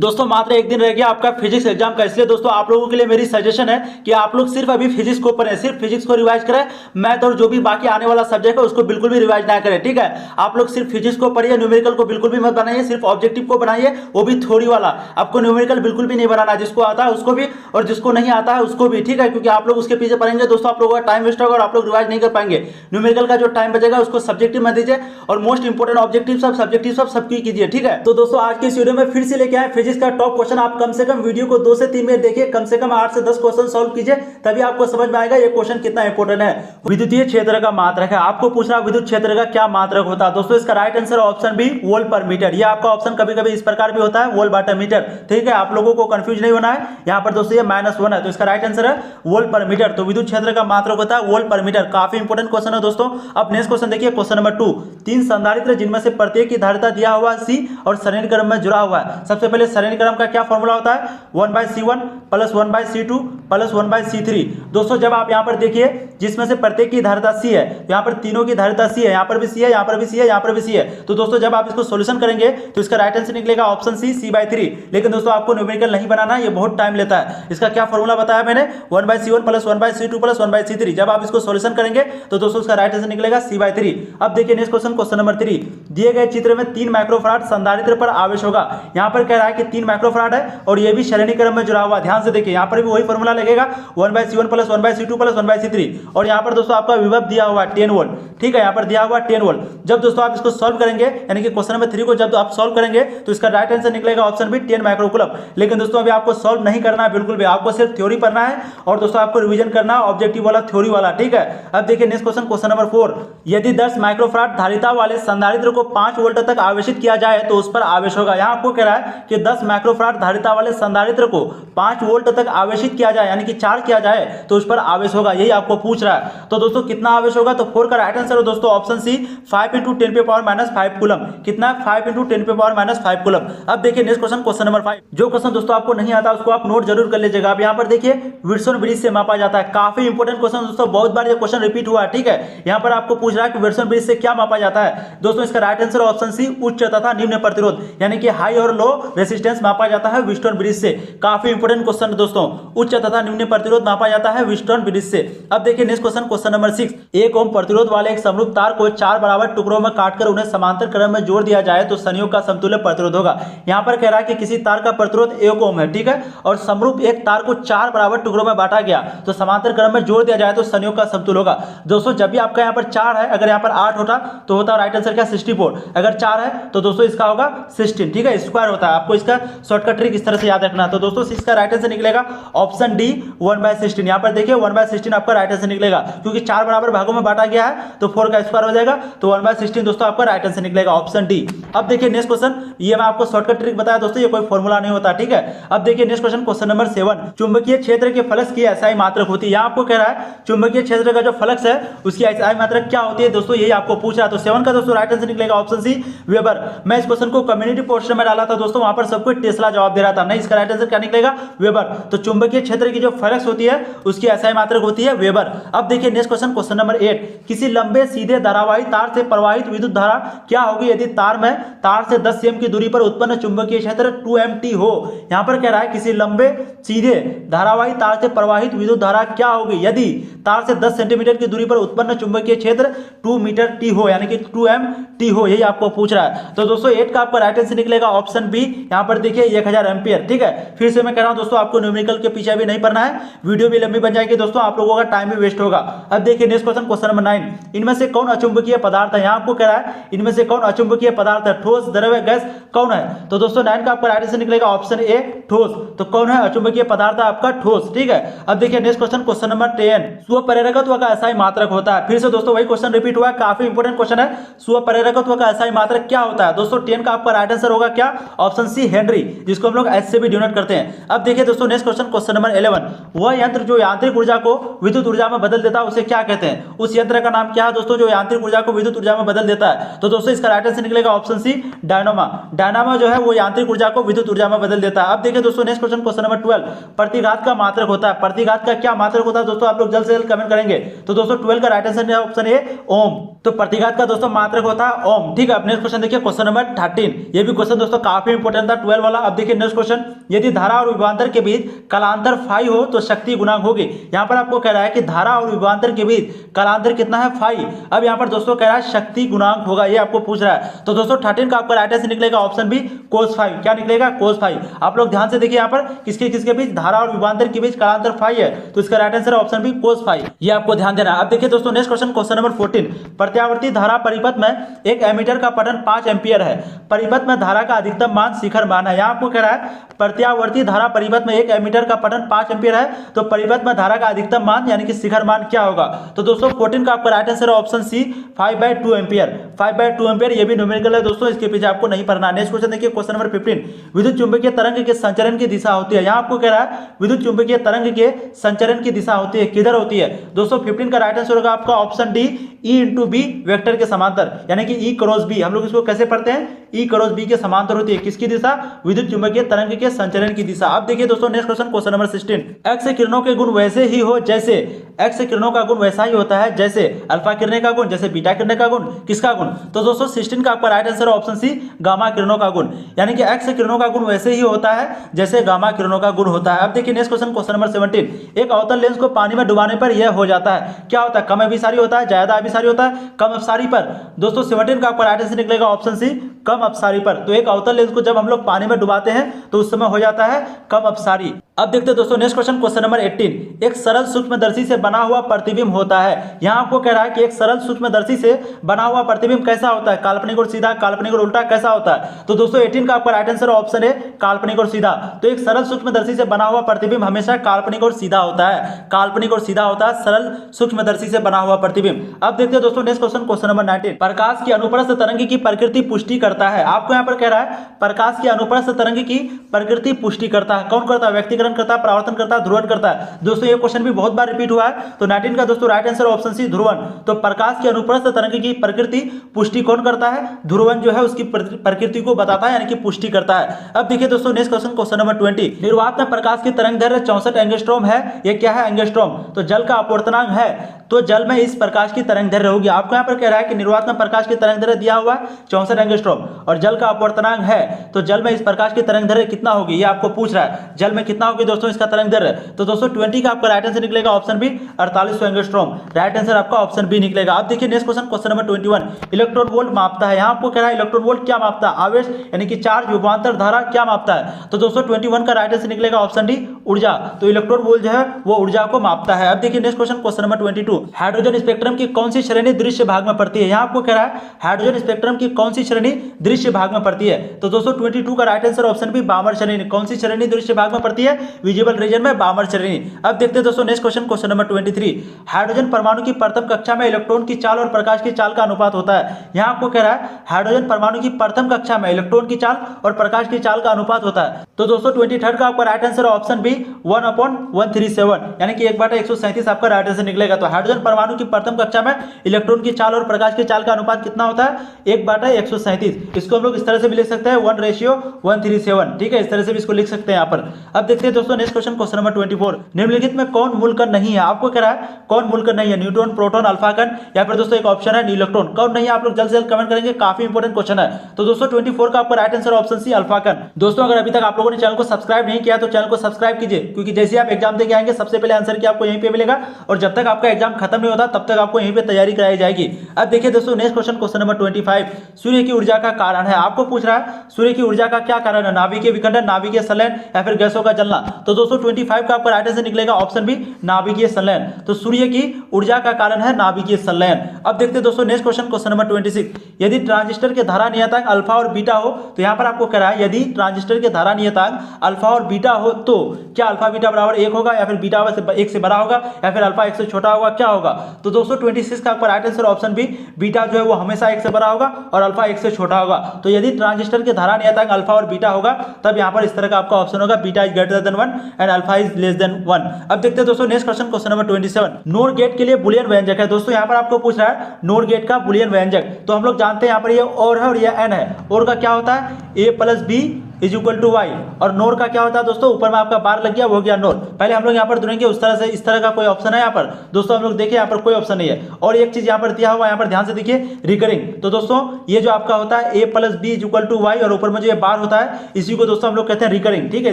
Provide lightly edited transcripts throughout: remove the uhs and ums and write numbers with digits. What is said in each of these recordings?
दोस्तों मात्र एक दिन रह गया आपका फिजिक्स एग्जाम का, इसलिए दोस्तों आप लोगों के लिए मेरी सजेशन है कि आप लोग सिर्फ अभी फिजिक्स को पढ़ें, सिर्फ फिजिक्स को रिवाइज करें। मैथ और जो भी बाकी आने वाला सब्जेक्ट है उसको बिल्कुल भी रिवाइज ना करें, ठीक है। आप लोग सिर्फ फिजिक्स को पढ़िए, न्यूमेरिकल को बिल्कुल भी मत बनाइए, सिर्फ ऑब्जेक्टिव को बनाइए, वो भी थ्योरी वाला। आपको न्यूमेरिकल बिल्कुल भी नहीं बनाना, जिसको आता है उसको भी और जिसको नहीं आता है उसको भी, ठीक है। क्योंकि आप लोग उसके पीछे पढ़ेंगे दोस्तों, आप लोगों का टाइम वेस्ट होगा और आप लोग रिवाइज नहीं कर पाएंगे। न्यूमेरिकल का जो टाइम बचेगा उसको सब्जेक्टिव में दीजिए और मोस्ट इंपोर्टेंट ऑब्जेक्टिव सब सबकी कीजिए, ठीक है। तो दोस्तों आज की इस वीडियो में फिर से लेके आए फिजिक्स का टॉप क्वेश्चन। आप कम से कम वीडियो को 2 से 3 मिनट देखिए, कम से कम 8 से 10 क्वेश्चन सॉल्व कीजिए, तभी आपको समझ में आएगा ये क्वेश्चन कितना इंपॉर्टेंट है। विद्युतीय क्षेत्र का मात्रक है, आपको पूछना विद्युत क्षेत्र का क्या मात्रक होता है। दोस्तों इसका right answer option B volt पर मीटर। ये आपका ऑप्शन कभी कभी इस प्रकार भी होता है वोल्ट बटा मीटर, ठीक है। आप लोगों को कंफ्यूज नहीं होना है। यहाँ पर दोस्तों ये -1 है, तो इसका राइट आंसर है वोल्ट पर मीटर। तो विद्युत क्षेत्र का मात्रक होता है वोल्ट पर मीटर। काफी इंपॉर्टेंट क्वेश्चन है दोस्तों। अब नेक्स्ट क्वेश्चन देखिए, क्वेश्चन नंबर 2। 3 संधारित्र जिनमें से प्रत्येक की धारिता दिया हुआ C और श्रेणी क्रम में जुड़ा हुआ है। सबसे पहले श्रेणी क्रम का क्या फॉर्मूला होता है, 1/C1 plus 1/C2 plus 1/C3। दोस्तों जब आप यहाँ पर देखिए जिसमें से प्रत्येक की धारिता C है, यहाँ पर तीनों की धारिता C है, यहाँ पर भी C है, यहाँ पर भी C है, यहाँ पर भी C है। तो दोस्तों जब आप इसको सोल्यूशन करेंगे तो इसका राइट आंसर निकलेगा ऑप्शन C, C/3। लेकिन दोस्तों आपको न्यूमेरिकल नहीं बनाना, ये बहुत टाइम लेता है। इसका क्या फॉर्मूला बताया मैंने, 1/C1 plus 1/C2 plus 1/C3। जब आप इसको सोल्यूशन करेंगे तो दोस्तों इसका राइट आंसर निकलेगा C/3। अब देखिए नेक्स्ट क्वेश्चन, क्वेश्चन नंबर 3। दिए गए चित्र में 3 माइक्रोफैराड संधारित्र पर आवेश होगा। यहाँ पर कह रहा है कि 3 माइक्रोफैराड है और ये भी श्रेणी क्रम में जुड़ा हुआ। ध्यान से देखिए यहाँ पर भी वही फॉर्मूला लगेगा, 1/C1 plus 1/C2 plus 1/C3। और यहाँ पर दोस्तों आपका विभव दिया हुआ 10 वोल्ट, ठीक है। यहाँ पर दिया हुआ 10 वोल्ट। जब दोस्तों आप इसको सॉल्व करेंगे, यानी कि क्वेश्चन नंबर 3 को जब आप सॉल्व करेंगे तो इसका राइट आंसर निकलेगा ऑप्शन बी 10 माइक्रोकूलम। लेकिन दोस्तों अभी आपको सॉल्व नहीं करना है बिल्कुल भी, आपको सिर्फ थ्योरी पढ़ना है और दोस्तों आपको रिवीजन करना है ऑब्जेक्टिव वाला, थ्योरी वाला, ठीक है। अब देखिए नेक्स्ट क्वेश्चन, क्वेश्चन नंबर 4। यदि 10 माइक्रोफैराड धारिता वाले संधारित्र को 5 वोल्ट तक आवेशित किया जाए तो उस पर आवेश होगा। यहाँ आपको कह रहा है कि 10 माइक्रोफैराड धारिता वाले संधारित्र को 5 वोल्ट तक आवेशित किया जाए, यानी कि चार्ज किया जाए तो उस पर आवेश होगा, यही आपको पूछ रहा है। तो दोस्तों कितना आवेश होगा, तो 4 का राइट आंसर है दोस्तों ऑप्शन सी 5 × 10⁻⁻5 कूलम। कितना, 5 × 10⁻⁻5 कूलम। अब देखिए नेक्स्ट क्वेश्चन, क्वेश्चन नंबर 5। जो क्वेश्चन दोस्तों आपको नहीं आता उसको आप नोट जरूर कर लीजिएगा। अब यहाँ पर देखिए विल्सन ब्रिज से मापा जाता है। काफी इंपॉर्टेंट क्वेश्चन दोस्तों, बहुत बार ये क्वेश्चन रिपीट हुआ है, ठीक है। यहाँ पर आपको पूछ रहा है कि विल्सन ब्रिज से क्या मापा जाता है। दोस्तों इसका राइट आंसर ऑप्शन सी उच्च तथा निम्न प्रतिरोध, यानी कि हाई और लो रेसिस्टेंस मापा जाता है विल्सन ब्रिज से। काफी इंपॉर्टेंट क्वेश्चन दोस्तों, उच्च तथा निम्न प्रतिरोध मापा जाता है विल्सन ब्रिज से। अब देखिए नेक्स्ट क्वेश्चन, क्वेश्चन नंबर 6। 1 ओम प्रतिरोध वाले एक समरूप तार को 4 बराबर टुकड़ों में काटकर उन्हें समांतर क्रम में जोड़ दिया जाए तो संयोग का समतुल्य प्रतिरोध होगा। यहाँ पर कह रहा है कि किसी तार का प्रतिरोध 1 ओम है, ठीक है, और समरूप एक तार को 4 बराबर टुकड़ों में बांटा गया तो समांतर क्रम में जोड़ दिया जाए तो संयोग का समतुल्य होगा। दोस्तों जब भी आपका यहाँ पर 4 है, अगर यहाँ पर 8 होता तो होता राइट आंसर क्या, 64। अगर 4 है तो दोस्तों इसका होगा 16, ठीक है, स्क्वायर होता है। आपको इसका शॉर्टकट ट्रिक इस तरह से याद रखना। तो दोस्तों इसका राइट आंसर निकलेगा ऑप्शन डी 1/16। यहाँ पर देखिए 1/16 आपका राइट आंसर निकलेगा, क्योंकि 4 बराबर भागों में बांटा गया है तो 4 का स्क्वायर हो जाएगा, तो 1/16 दोस्तों आपका राइट आंसर निकलेगा ऑप्शन डी। अब देखिए नेक्स्ट क्वेश्चन, ये मैं आपको शॉर्टकट ट्रिक बताया दोस्तों, ये कोई फॉर्मूला नहीं होता, ठीक है। अब देखिए नेक्स्ट क्वेश्चन, क्वेश्चन नंबर 7। चुंबकीय क्षेत्र के फ्लक्स की एसआई मात्रक होती है। यहाँ आपको कह रहा है चुंबकीय क्षेत्र का जो फ्लक्स है उसकी एसआई मात्रक क्या होती है दोस्तों, यही आपको पूछ रहा है। तो 7 का दोस्तों राइट आंसर निकलेगा ऑप्शन सी वेबर। मैं इस क्वेश्चन को कम्युनिटी पोर्शन में डाला था दोस्तों, वहां पर सबको टेस्ला जवाब दे रहा था, नहीं, इसका राइट आंसर क्या निकलेगा, वेबर। तो चुंबकीय क्षेत्र की जो फ्लक्स होती है उसकी एसआई मात्रक होती है वेबर। अब देखिए नेक्स्ट क्वेश्चन, क्वेश्चन नंबर 8। किसी लंबे सीधे धारावाही तार से प्रवाहित विद्युत धारा क्या होगी यदि तार से 10 cm की दूरी पर उत्पन्न चुंबकीय क्षेत्र 2mt हो। यहां पर कह रहा है किसी लंबे सीधे धारावाही तार से प्रवाहित विद्युत धारा क्या होगी यदि तार से 10 सेंटीमीटर की दूरी पर उत्पन्न चुंबकीय क्षेत्र 2 मीटर टी हो, यानी कि 2mt हो, यही आपको पूछ रहा है। तो दोस्तों 8 का आपका राइट आंसर निकलेगा ऑप्शन बी। यहां पर देखिए 1000 एम्पियर, ठीक है। फिर से मैं कह रहा हूं दोस्तों आपको न्यूमेरिकल के पीछे भी नहीं पढ़ना है, वीडियो भी लंबी बन जाएगी दोस्तों, आप लोगों का टाइम भी वेस्ट होगा। अब देखिए नेक्स्ट क्वेश्चन, क्वेश्चन नंबर 9। इनमें से कौन अचुंबकीय पदार्थ है। यहां आपको कह रहा है इनमें से कौन अचुंबकीय पदार्थ है, ठोस, द्रव्य, गैस, कौन है। तो दोस्तों 9 का आपका राइट आंसर निकलेगा ऑप्शन ए ठोस। तो कौन है अचुंबकीय पदार्थ आपका, ठोस, ठीक है। अब देखिए नेक्स्ट क्वेश्चन, क्वेश्चन नंबर 10। स्वप्रेरकत्व का एसआई मात्रक होता है। फिर से दोस्तों वही क्वेश्चन रिपीट हुआ है, काफी इंपॉर्टेंट क्वेश्चन है। स्वप्रेरकत्व का एसआई मात्रक क्या होता है दोस्तों, 10 का आपका राइट आंसर होगा क्या, ऑप्शन सी हेनरी, जिसको हम लोग एच से भी डिनोट करते हैं। अब देखिए दोस्तों नेक्स्ट क्वेश्चन, क्वेश्चन नंबर 11। वह यंत्र जो यांत्रिक ऊर्जा को विद्युत ऊर्जा में बदल देता है उसे क्या कहते हैं। उस यंत्र का नाम क्या है दोस्तों जो यांत्रिक ऊर्जा को विद्युत ऊर्जा में बदल देता है। तो दोस्तों इसका राइट आंसर निकलेगा ऑप्शन सी डायनामा। डायनामा जो है वो यांत्रिक ऊर्जा को विद्युत ऊर्जा में बदल देता है। अब देखिए दोस्तों नेक्स्ट क्वेश्चन, क्वेश्चन नंबर 12। प्रतिघात का मात्रक होता है। प्रतिघात का क्या मात्रक होता है दोस्तों, आप लोग जल्द से जल्द कमेंट करेंगे। तो दोस्तों 12 का राइट आंसर है ऑप्शन ए ओम। तो प्रतिघात का दोस्तों मात्रक होता है ओम, ठीक है। अब नेक्स्ट क्वेश्चन देखिए, क्वेश्चन नंबर 13। ये भी क्वेश्चन दोस्तों काफी इंपॉर्टेंट था 12 वाला। अब देखिए नेक्स्ट क्वेश्चन, यदि धारा और विभवांतर के बीच कालांतर फाई हो तो शक्ति गुणांक होगी। यहाँ पर आपको कह रहा है कि धारा और विभवांतर के बीच कालांतर कितना है, फाई। अब यहाँ पर दोस्तों कह रहा है शक्ति गुणांक होगा, ये आपको पूछ रहा है। तो दोस्तों 13 का आपका राइट आंसर निकलेगा ऑप्शन बी कोस फाई। क्या निकलेगा, कोस फाई। आप लोग ध्यान से देखिए यहाँ पर किसके किसके बीच, धारा और विभवांतर के बीच कालांतर फाई है, तो इसका right answer option B cos phi. ये आपको ध्यान देना। अब देखिए दोस्तों नेक्स्ट क्वेश्चन, क्वेश्चन नंबर 14, प्रत्यावर्ती धारा परिपथ में एक एमीटर का पठन 5 एम्पियर है, परिपथ में धारा का अधिकतम मान शिखर मान है। यहाँ आपको कह रहा है प्रत्यावर्ती धारा परिपथ में 1 एमीटर का पठन 5 एम्पियर है, तो परिपथ में धारा का अधिकतम मान यानी कि शिखर मान क्या होगा। तो दोस्तों 14 का आपका राइट आंसर है ऑप्शन सी 5/2 एम्पियर। 5/2 एम्पियर ये भी न्यूमेरिकल है दोस्तों, इसके पीछे आपको नहीं पढ़ना। नेक्स्ट क्वेश्चन देखिए क्वेश्चन नंबर 15, विद्युत चुंबकीय तरंग के संचरण की दिशा होती है। यहाँ आपको कह रहा है विद्युत चुंबकीय तरंग के संचरण की दिशा होती है, किधर होती है दोस्तों। 15 का राइट आंसर होगा आपका option D E into B vector के समांतर, यानी कि ई क्रॉस बी। हम लोग इसको कैसे पढ़ते हैं, ई क्रॉस बी के समांतर होती है किसकी दिशा, विद्युत चुंबकीय तरंग के संचरण की दिशा। अब देखिए दोस्तों next question, question number 16, x किरणों के गुण वैसे ही हो जैसे, एक्स किरणों का गुण वैसा ही होता है जैसे अल्फा किरणें का गुण, जैसे बीटा किरणें का गुण, किसका गुण। तो दोस्तों 16 का आपका right answer option C gamma किरणों का गुण, यानी कि एक्स किरणों का गुण वैसे ही होता है जैसे गामा किरणों का गुण होता है। अब देखिए नेक्स्ट क्वेश्चन, क्वेश्चन नंबर 17, एक अवतल लेंस को पानी में डुबाने पर यह हो जाता है, क्या होता है, कम अभिसारी होता है, ज्यादा अभिसारी होता है, कम अपसारी पर। दोस्तों 17 का आपका राइट आंसर निकलेगा ऑप्शन सी कम अपसारी पर। तो एक अवतल लेंस को जब हम लोग पानी में डुबाते हैं तो उस समय हो जाता है कम अपसारी। अब देखते हैं दोस्तों नेक्स्ट क्वेश्चन, क्वेश्चन नंबर 18, एक सरल सूक्ष्मदर्शी से बना हुआ प्रतिबिंब होता है। यहाँ आपको कह रहा है कि एक सरल सूक्ष्मदर्शी से बना हुआ प्रतिबिंब कैसा होता है, काल्पनिक और सीधा, काल्पनिक और उल्टा, कैसा होता है। तो दोस्तों 18 का आपका राइट आंसर ऑप्शन है काल्पनिक और सीधा। तो एक सरल सूक्ष्मदर्शी से बना हुआ प्रतिबिंब हमेशा काल्पनिक और सीधा होता है, काल्पनिक और सीधा होता है सरल सूक्ष्मदर्शी से बना हुआ प्रतिबिंब। अब देखते हैं दोस्तों नेक्स्ट क्वेश्चन, क्वेश्चन नंबर 19, प्रकाश की अनुप्रस्थ तरंग की प्रकृति पुष्टि करता है। आपको यहाँ पर कह रहा है प्रकाश की अनुप्रस्थ तरंग की प्रकृति पुष्टि करता है, कौन करता है, व्यक्तिकरण करता है, परावर्तन करता है, ध्रुवण करता है। दोस्तों ये क्वेश्चन भी बहुत बार रिपीट हुआ है। तो 19 का दोस्तों राइट आंसर ऑप्शन सी ध्रुवण। तो प्रकाश की अनुप्रस्थ तरंग की प्रकृति पुष्टि कौन करता है, ध्रुवण जो है उसकी प्रकृति को बताता है यानी कि पुष्टि करता है। अब देखिए दोस्तों नेक्स्ट क्वेश्चन, क्वेश्चन नंबर 20, निर्वात में प्रकाश की तरंग दैर्घ्य 64 एंगस्ट्रॉम है, ये क्या है, एंगस्ट्रॉम। तो जल का अपवर्तनांक है, तो जल में इस प्रकाश की तरंग दैर्घ्य होगी। आपको यहाँ पर कह रहा है कि निर्वात में प्रकाश की तरंग दैर्घ्य दिया हुआ है 64 एंगस्ट्रॉम और जल का अपवर्तनांक है, तो जल में इस प्रकाश की तरंग दैर्घ्य कितना होगी, ये आपको पूछ रहा है, जल में कितना होगी दोस्तों इसका तरंग दैर्घ्य। तो दोस्तों 20 का आपका राइट आंसर निकलेगा option B 4800 angstrom, right answer आपका ऑप्शन बी निकलेगा। अब देखिए next question, question number 21, electron volt मापता है। यहाँ आपको कह रहा है इलेक्ट्रॉन वोल्ट क्या मापता है, आवेश यानी कि चार्ज, विभवांतर, धारा क्या मापता है। तो दोस्तों 21 का राइट आंसर निकलेगा ऑप्शन डी ऊर्जा। तो इलेक्ट्रॉन वोल्ट जो है वो ऊर्जा को मापता है। अब देखिए next question, question number 22, hydrogen spectrum की कौन सी श्रेणी दृश्य भाग में पड़ती है। यहाँ आपको कह रहा है हाइड्रोजन स्पेक्ट्रम की कौन सी श्रेणी दृश्य भाग में पड़ती है। तो दोस्तों 22 का राइट आंसर ऑप्शन बी बामर श्रेणी। कौन सी श्रेणी दृश्य भाग में पड़ती है, विजिबल रीजन में बामर श्रेणी। अब देखते हैं दोस्तों next question, question number 23, hydrogen परमाणु की प्रथम कक्षा में इलेक्ट्रॉन की चाल और प्रकाश की चाल का अनुपात होता है। यहाँ आपको कह रहा है हाइड्रोजन परमाणु की प्रथम कक्षा में इलेक्ट्रॉन की चाल और प्रकाश की चाल का अनुपात होता है। तो दोस्तों 23 का आपका राइट आंसर ऑप्शन बी 1/137 यानी कि 1/137 आपका राइट आंसर निकलेगा। तो हाइड्रोजन परमाणु की प्रथम कक्षा में इलेक्ट्रॉन की चाल और प्रकाश की चाल का अनुपात कितना होता है, 1/137। इसको हम लोग इस तरह से भी लिख सकते हैं 1:137, ठीक है, इस तरह से भी इसको लिख सकते हैं यहाँ पर। अब देखते हैं दोस्तों नेक्स्ट क्वेश्चन, क्वेश्चन नंबर 24, निम्नलिखित में कौन मूल कण नहीं है। आपको कह रहा है कौन मूल कण नहीं है, न्यूट्रॉन, प्रोटॉन, अल्फा कण, या फिर दोस्तों एक ऑप्शन है इलेक्ट्रॉन। कौन नहीं है आप लोग जल्द से जल्द कमेंट करेंगे, काफी इंपॉर्टेंट क्वेश्चन है। तो दोस्तों 24 का आपका right answer option C alpha कण। दोस्तों अगर अभी तक आप लोगों ने चैनल को सब्सक्राइब नहीं किया तो चैनल को सब्सक्राइब कीजिए, क्योंकि जैसे आप एग्जाम देके आएंगे सबसे पहले आंसर की आपको यहीं पे मिलेगा और जब तक आपका एग्जाम खत्म नहीं होता तब तक आपको यहीं पे तैयारी कराई जाएगी। अब देखिए दोस्तों नेक्स्ट क्वेश्चन, क्वेश्चन नंबर 25, सूर्य की ऊर्जा का कारण है। आपको पूछ रहा है सूर्य की ऊर्जा का क्या कारण है, नाभिकीय विखंडन, नाभिकीय संलयन या फिर गैसों का जलना। तो दोस्तों 25 का आपका राइट आंसर निकलेगा ऑप्शन बी नाभिकीय संलयन। तो सूर्य की ऊर्जा का कारण है नाभिकीय संलयन। अब देखते हैं दोस्तों नेक्स्ट क्वेश्चन, क्वेश्चन नंबर 26, यदि ट्रांजिस्टर के धारा नियतांक अल्फा और बीटा हो, तो यहाँ पर आपको कह रहा है यदि ट्रांजिस्टर के धारा नियतांक अल्फा और बीटा हो तो क्या अल्फा बीटा बराबर 1 होगा या फिर बीटा 1 से बड़ा होगा या फिर अल्फा 1 से छोटा होगा, क्या होगा। तो दोस्तों 26 का आपका right answer option B beta जो है वो हमेशा 1 से बड़ा होगा और अल्फा 1 से छोटा होगा। तो यदि ट्रांजिस्टर के धारा नियतांक अल्फा और बीटा होगा तब यहाँ पर इस तरह का आपका ऑप्शन होगा beta is greater than 1 and alpha is less than 1। अब देखते हैं दोस्तों next question, question number 27, NOR gate के लिए बुलियन व्यंजक है। दोस्तों यहाँ पर आपको पूछ रहा है नोर गेट का बुलियन व्यंजक। तो हम लोग जानते हैं यहाँ पर ये और है और ये एन है। और का क्या होता है, a + b is equal to Y. और नोर का क्या होता है दोस्तों, ऊपर में आपका बार लग गया, वो हो गया नोर। पहले हम लोग यहाँ पर ढूंढेंगे उस तरह से, इस तरह का कोई ऑप्शन है यहाँ पर दोस्तों, हम लोग देखिए यहाँ पर कोई ऑप्शन नहीं है। और एक चीज यहाँ पर दिया हुआ, यहाँ पर ध्यान से देखिए, रिकरिंग। तो दोस्तों ये जो आपका होता है a plus B is equal to Y, और ऊपर में जो ये बार होता है इसी को दोस्तों हम लोग कहते हैं रिकरिंग। ठीक है,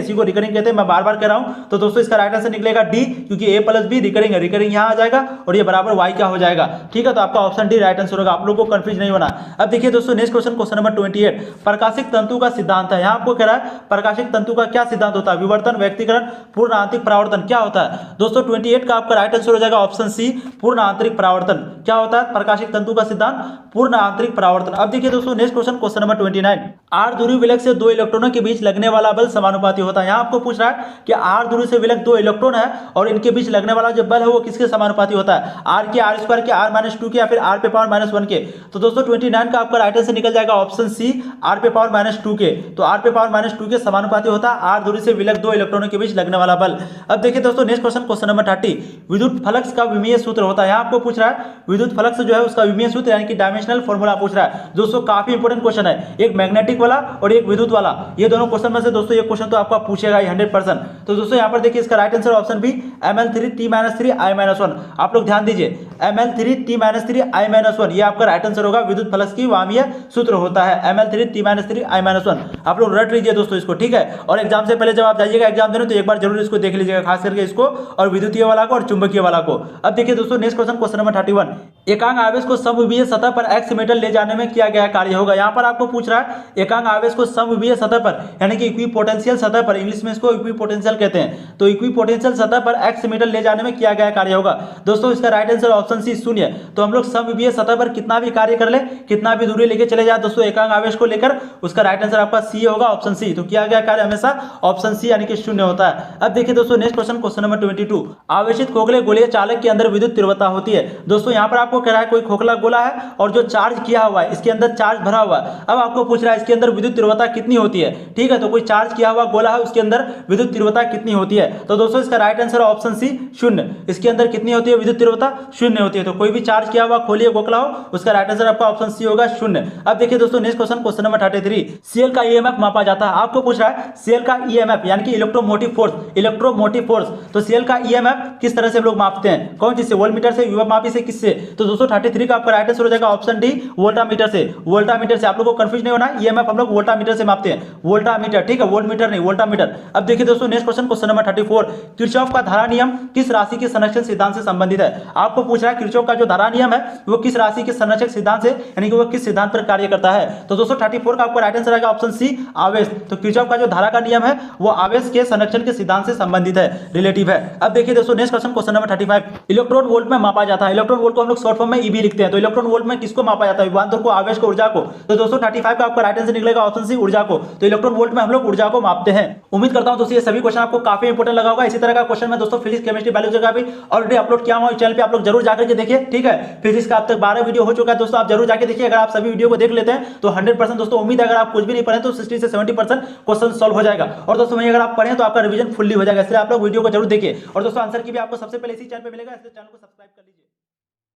इसी को रिकरिंग कहते हैं, मैं बार बार कह रहा हूँ। तो दोस्तों इसका राइट आंसर निकलेगा डी, क्योंकि a प्लस बी रिकरिंग है, रिकरिंग यहाँ आ जाएगा और ये बराबर y क्या हो जाएगा। ठीक है, तो आपका ऑप्शन डी राइट आंसर होगा, आप लोगों को कंफ्यूज नहीं होना। अब देखिए दोस्तों नेक्स्ट क्वेश्चन, क्वेश्चन नंबर 28, प्रकाशिक तंतु का सिद्धांत है। यहाँ आपको कह रहा है प्रकाशिक तंतु का क्या सिद्धांत होता है, विवर्तन, व्यक्तिकरण, पूर्ण आंतरिक परावर्तन, क्या होता है दोस्तों। 28 का आपका राइट आंसर हो जाएगा ऑप्शन सी, पूर्ण आंतरिक परावर्तन। क्या होता है प्रकाशिक तंतु का सिद्धांत, पूर्ण आंतरिक परावर्तन। अब देखिए दोस्तों next question, question number 29, R दूरी विलक से दो इलेक्ट्रॉनों के बीच लगने वाला बल समानुपाती होता है। यहाँ आपको पूछ रहा है कि आर दूरी से विलक दो इलेक्ट्रॉन है और इनके बीच लगने वाला जो बल है वो किसके समानुपाती होता है, आर के आर स्क्वायर के, आर माइनस 2 के, या फिर आर पे पावर माइनस 1 के। तो दोस्तों 29 का आपका राइट आंसर निकल जाएगा ऑप्शन सी, आर पे पावर माइनस 2 के। तो आर पे पावर माइनस 2 के समानुपाती होता है आर दूरी से विलक दो इलेक्ट्रॉनों के बीच लगने वाला बल। अब देखिए दोस्तों नेक्स्ट क्वेश्चन, क्वेश्चन नंबर 30, विद्युत फ्लक्स का विमीय सूत्र होता है। यहाँ आपको पूछ रहा है विद्युत फ्लक्स जो है उसका विमीय सूत्र यानी कि डायमेंशनल फॉर्मूला पूछ रहा है। दोस्तों काफी इंपोर्टेंट क्वेश्चन है, एक मैग्नेटिक वाला और एक विद्युत वाला, ये दोनों क्वेश्चन में से दोस्तों ये क्वेश्चन तो आपका पूछेगा 100%। तो दोस्तों यहाँ पर देखिए इसका right answer option B, ml3t-3i-1। आप लोग ध्यान दीजिए, ml3t-3i-1 ये आपका राइट आंसर होगा, विद्युत फ्लक्स की वामीय सूत्र होता है ml3t-3i-1। आप लोग रट लीजिए दोस्तों इसको, ठीक है। और एग्जाम से पहले जब आप जाइएगा एग्जाम देने तो एक बार जरूर इसको देख लीजिएगा, खास करके इसको और विद्युतीय वाला को और चुंबकीय वाला को। अब देखिए दोस्तों नेक्स्ट क्वेश्चन, क्वेश्चन नंबर 31, एकांक आवेश को समविमीय सतह पर x मीटर ले जाने में किया गया कार्य होगा। यहाँ पर आपको पूछ रहा है एकांक आवेश को समविमीय सतह पर यानी कि इक्विपोटेंशियल सतह पर, इंग्लिश में इसको इक्विपोटेंशियल कहते हैं, तो इक्विपोटेंशियल सतह पर x मीटर ले जाने में किया गया कार्य होगा। दोस्तों इसका राइट आंसर ऑप्शन सी 0। तो हम लोग समविमीय सतह पर कितना भी कार्य कर ले, कितना भी दूरी लेके चले जाए दोस्तों एकांक आवेश को लेकर, उसका राइट आंसर आपका सी होगा, ऑप्शन सी। तो किया गया कार्य हमेशा ऑप्शन सी यानी कि 0 होता है। अब देखिए दोस्तों नेक्स्ट क्वेश्चन, क्वेश्चन नंबर 22, आवेशित खोखले गोलीय चालक के अंदर विद्युत तीव्रता होती है। दोस्तों यहाँ पर आपको कह रहा है कोई खोखला गोला है और जो चार्ज किया हुआ है इसके अंदर चार्ज भरा हुआ है। अब आपको पूछ रहा है इसके अंदर विद्युत तीव्रता कितनी होती है। ठीक है, तो कोई चार्ज किया हुआ गोला है उसके अंदर विद्युत तीव्रता कितनी होती है। तो दोस्तों इसका राइट आंसर ऑप्शन सी 0। इसके अंदर कितनी होती है विद्युत तीव्रता, 0 होती है। तो कोई भी चार्ज किया हुआ खोलिए गोखला हो उसका राइट आंसर आपका ऑप्शन सी होगा 0। अब देखिए दोस्तों next question, question number 33, cell का ईएमएफ मापा जाता है। आपको पूछ रहा है सेल का ईएमएफ यानी कि इलेक्ट्रोमोटिव फोर्स, इलेक्ट्रोमोटिव फोर्स। तो सेल का ईएमएफ किस तरह से हम लोग मापते हैं, कौन चीज से, वोल्टमीटर से, विभव मापी से, किससे। तो दोस्तों 33 का आपका राइट आंसर हो जाएगा ऑप्शन डी, वोल्टामीटर से। वोल्टामीटर से, आप लोगों को कंफ्यूज नहीं होना, ईएमएफ हम लोग वोल्टामीटर से मापते हैं, वोल्टामीटर। ठीक है, वोल्टमीटर नहीं, वोल्टामीटर। अब देखिए दोस्तों next question, question number 34, Kirchhoff का धारा नियम किस राशि के संरक्षण सिद्धांत से संबंधित है। आपको पूछ रहा है किरचॉफ का जो धारा नियम है वो किस राशि के संरक्षक सिद्धांत से यानी कि वो किस सिद्धांत पर कार्य करता है। तो दोस्तों 34 का आपका राइट आंसर आएगा ऑप्शन सी, आवेश। तो किरचॉफ का जो धारा का नियम है वो आवेश के संरक्षण के सिद्धांत से संबंधित है, रिलेटिव है। अब देखिए दोस्तों next question, question number 35, electron volt में मापा जाता है। इलेक्ट्रॉन वोल्ट को हम लोग शॉर्ट फॉर्म में ईबी लिखते हैं। तो इलेक्ट्रॉन वोल्ट में किसको मापा जाता है, विभवांतर को, आवेश को, ऊर्जा को। तो दोस्तों 35 का आपका राइट आंसर निकलेगा ऑप्शन सी, ऊर्जा को। तो इलेक्ट्रॉन वोल्ट में हम लोग ऊर्जा को मापते हैं। उम्मीद करता हूं दोस्तों ये सभी क्वेश्चन आपको काफी इंपोर्टेंट लगा होगा। इसी तरह का क्वेश्चन मैं दोस्तों फिजिक्स, केमिस्ट्री, बायोलॉजी का भी ऑलरेडी अपलोड किया हुआ है चैनल पे, आप लोग जरूर जाकर के देखिए। ठीक है, फिजिक्स का अब तक 12 वीडियो हो चुका है दोस्तों, आप जरूर जाके देखिए। अगर आप सभी वीडियो को देख लेते हैं तो 100% दोस्तों उम्मीद है अगर आप कुछ भी नहीं पढ़े तो 60 से 70% क्वेश्चन सॉल्व हो जाएगा। और दोस्तों वहीं अगर आप पढ़ें तो आपका रिवीजन फुल्ली हो जाएगा, इसलिए आप लोग वीडियो को जरूर देखिए। और दोस्तों आंसर की भी आपको सबसे पहले इसी चैनल पे मिलेगा, इसलिए चैनल को सब्सक्राइब कर लीजिए।